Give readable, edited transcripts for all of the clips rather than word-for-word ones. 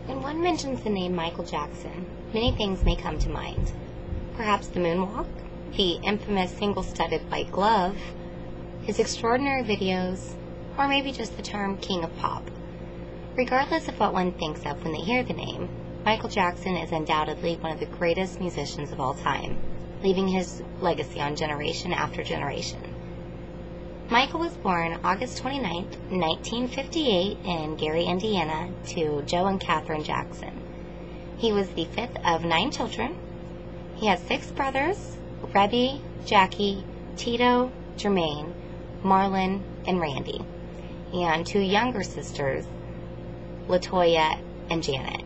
When one mentions the name Michael Jackson, many things may come to mind. Perhaps the moonwalk, the infamous single-studded white glove, his extraordinary videos, or maybe just the term King of Pop. Regardless of what one thinks of when they hear the name, Michael Jackson is undoubtedly one of the greatest musicians of all time, leaving his legacy on generation after generation. Michael was born August 29, 1958 in Gary, Indiana, to Joe and Catherine Jackson. He was the fifth of 9 children. He has 6 brothers, Rebby, Jackie, Tito, Jermaine, Marlon, and Randy, and 2 younger sisters, Latoya and Janet.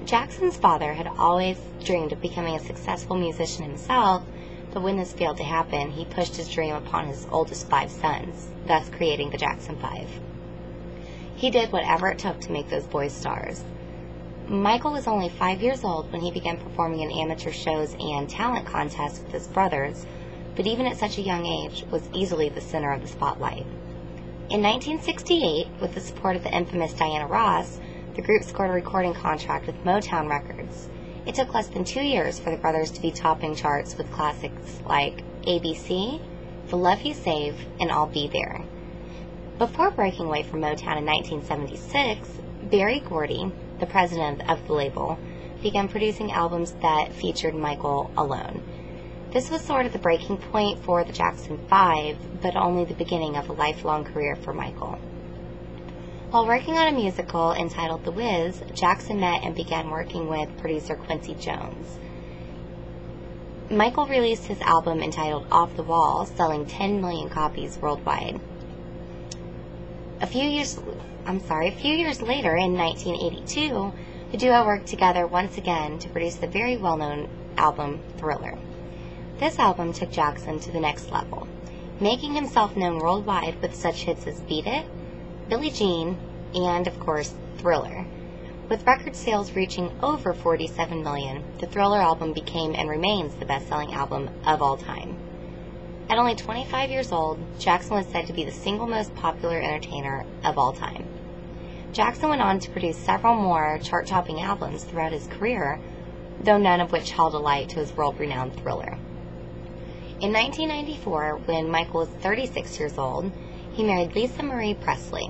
Jackson's father had always dreamed of becoming a successful musician himself, but when this failed to happen, he pushed his dream upon his oldest 5 sons, thus creating the Jackson 5. He did whatever it took to make those boys stars. Michael was only 5 years old when he began performing in amateur shows and talent contests with his brothers, but even at such a young age was easily the center of the spotlight. In 1968, with the support of the infamous Diana Ross, the group scored a recording contract with Motown Records. It took less than 2 years for the brothers to be topping charts with classics like ABC, The Love You Save, and I'll Be There. Before breaking away from Motown in 1976, Berry Gordy, the president of the label, began producing albums that featured Michael alone. This was sort of the breaking point for the Jackson 5, but only the beginning of a lifelong career for Michael. While working on a musical entitled The Wiz, Jackson met and began working with producer Quincy Jones. Michael released his album entitled Off the Wall, selling 10 million copies worldwide. A few years later, in 1982, the duo worked together once again to produce the very well-known album Thriller. This album took Jackson to the next level, making himself known worldwide with such hits as Beat It, Billie Jean, and, of course, Thriller. With record sales reaching over 47 million, the Thriller album became and remains the best-selling album of all time. At only 25 years old, Jackson was said to be the single most popular entertainer of all time. Jackson went on to produce several more chart-topping albums throughout his career, though none of which held a light to his world-renowned Thriller. In 1994, when Michael was 36 years old, he married Lisa Marie Presley.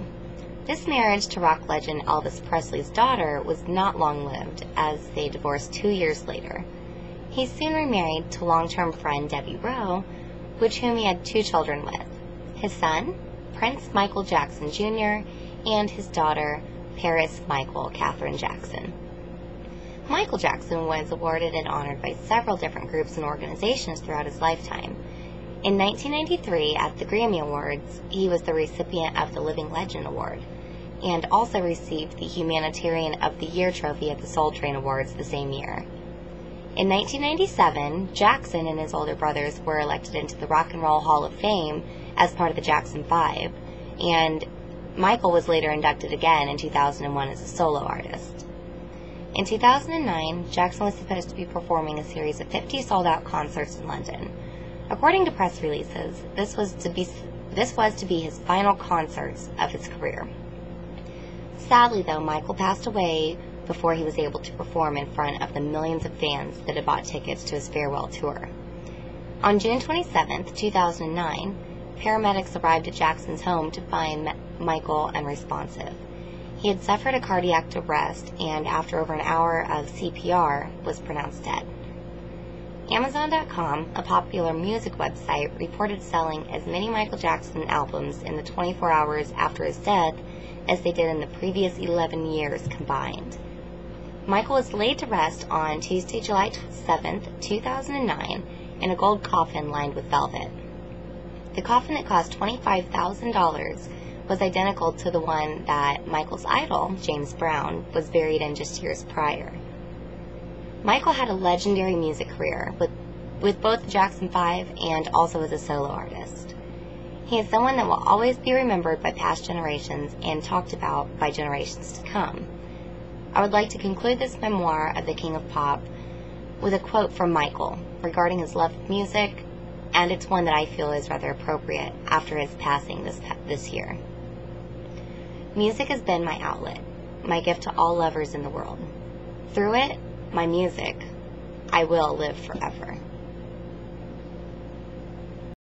This marriage to rock legend Elvis Presley's daughter was not long-lived, as they divorced 2 years later. He soon remarried to long-term friend Debbie Rowe, with whom he had 2 children with, his son, Prince Michael Jackson Jr., and his daughter, Paris Michael Catherine Jackson. Michael Jackson was awarded and honored by several different groups and organizations throughout his lifetime. In 1993, at the Grammy Awards, he was the recipient of the Living Legend Award, and also received the Humanitarian of the Year trophy at the Soul Train Awards the same year. In 1997, Jackson and his older brothers were elected into the Rock and Roll Hall of Fame as part of the Jackson 5, and Michael was later inducted again in 2001 as a solo artist. In 2009, Jackson was supposed to be performing a series of 50 sold-out concerts in London. According to press releases, this was to be his final concerts of his career. Sadly, though, Michael passed away before he was able to perform in front of the millions of fans that had bought tickets to his farewell tour. On June 27, 2009, paramedics arrived at Jackson's home to find Michael unresponsive. He had suffered a cardiac arrest and, after over an hour of CPR, was pronounced dead. Amazon.com, a popular music website, reported selling as many Michael Jackson albums in the 24 hours after his death as they did in the previous 11 years combined. Michael was laid to rest on Tuesday, July 7, 2009, in a gold coffin lined with velvet. The coffin that cost $25,000 was identical to the one that Michael's idol, James Brown, was buried in just years prior. Michael had a legendary music career with both the Jackson 5 and also as a solo artist. He is someone that will always be remembered by past generations and talked about by generations to come. I would like to conclude this memoir of the King of Pop with a quote from Michael regarding his love of music, and it's one that I feel is rather appropriate after his passing this year. Music has been my outlet. my gift to all lovers in the world. Through it, my music, I will live forever.